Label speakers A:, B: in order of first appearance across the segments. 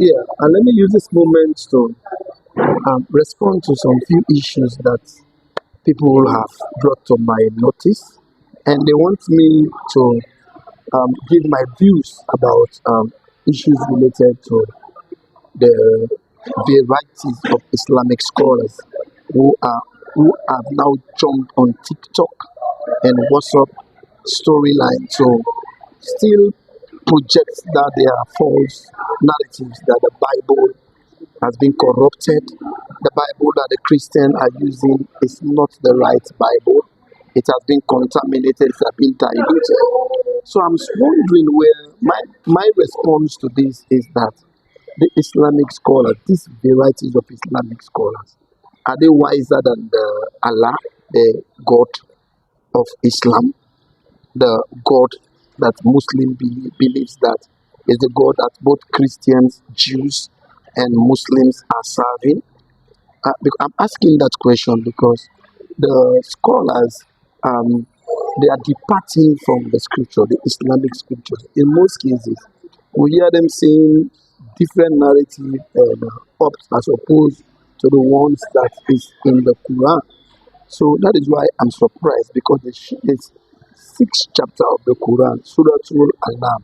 A: Yeah, and let me use this moment to respond to some few issues that people have brought to my notice, and they want me to give my views about issues related to the varieties of Islamic scholars who are who have now jumped on TikTok and WhatsApp storyline to still project that there are false narratives that the Bible has been corrupted. The Bible that the Christians are using is not the right Bible. It has been contaminated, it has been diluted. So I'm wondering where my response to this is that the Islamic scholars, these varieties of Islamic scholars, are they wiser than the Allah, the God of Islam, the God that Muslim believes that is the God that both Christians, Jews, and Muslims are serving? I'm asking that question because the scholars they are departing from the scripture, the Islamic scriptures. In most cases, we hear them saying different narrative as opposed to the ones that is in the Quran. So that is why I'm surprised because the sixth chapter of the Quran, Surah Al-Anam,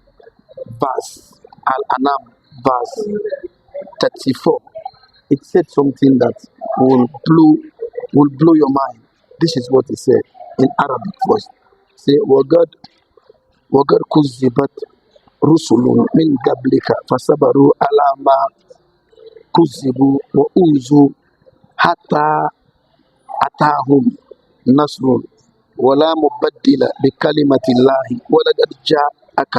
A: verse Al-Anam, verse 34. It said something that will blow your mind. This is what it said in Arabic first. Say, وَقَدْ كُذِّبَتْ رُسُلٌ مِنْ قَبْلِكَ فَصَبَرُوا عَلَى مَا كُذِّبُوا وَأُوذُوا حَتَّى أَتَاهُمْ نَصْرٌ وَلَا مُبَدِّلَ لِكَلِمَةِ اللَّهِ وَلَقَدْ جَاءَكَ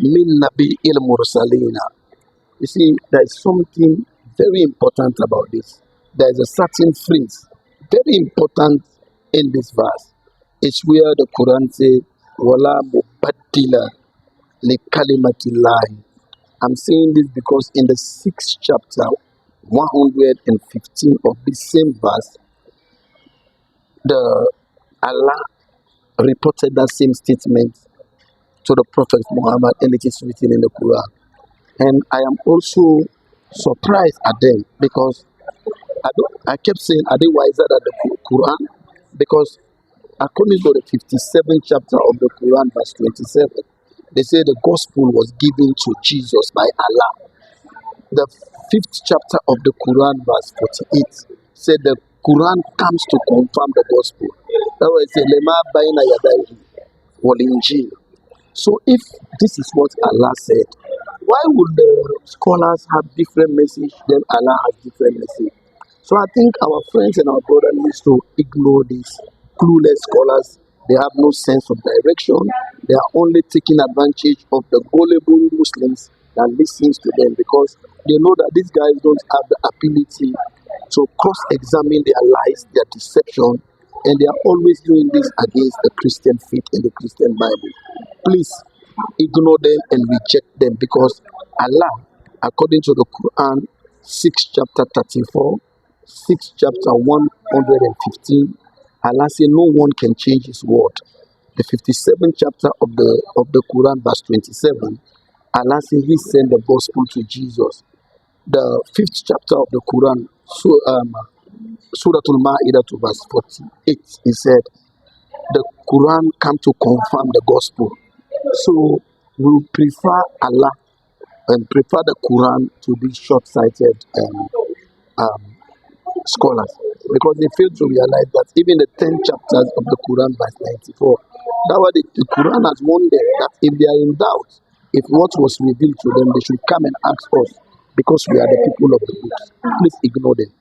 A: مِنْ نَبِيِّ الْمُرْسَلِينَ. You see, there is something very important about this. There is a certain phrase, very important in this verse. It's where the Quran says, Wala mubaddila li kalimatillahi. I'm saying this because in the sixth chapter, 115 of the same verse, the Allah reported that same statement to the Prophet Muhammad, and it is written in the Quran. And I am also surprised at them because I kept saying, are they wiser than the Quran? Because according to the 57th chapter of the Quran, verse 27, they say the gospel was given to Jesus by Allah. The fifth chapter of the Quran, verse 48, said the Quran comes to confirm the gospel. That was a lema baina yadayhi wal injil. So if this is what Allah said, why would the scholars have different message than Allah has different message? So I think our friends and our brothers need to ignore these clueless scholars. They have no sense of direction. They are only taking advantage of the gullible Muslims that listens to them because they know that these guys don't have the ability to cross-examine their lies, their deception, and they are always doing this against the Christian faith and the Christian Bible. Please ignore them and reject them because Allah, according to the Quran, 6 chapter 34, 6 chapter 115, Allah says no one can change his word. The 57th chapter of the Quran, verse 27, Allah says he sent the gospel to Jesus. The 5th chapter of the Quran, Surah Al-Ma'idah to verse 48, he said, the Quran come to confirm the gospel. So we prefer Allah and prefer the Quran to these short-sighted um, scholars because they fail to realize that even the 10 chapters of the Quran, verse 94, that was the Quran has warned them that if they are in doubt, if what was revealed to them, they should come and ask us because we are the people of the books. Please ignore them.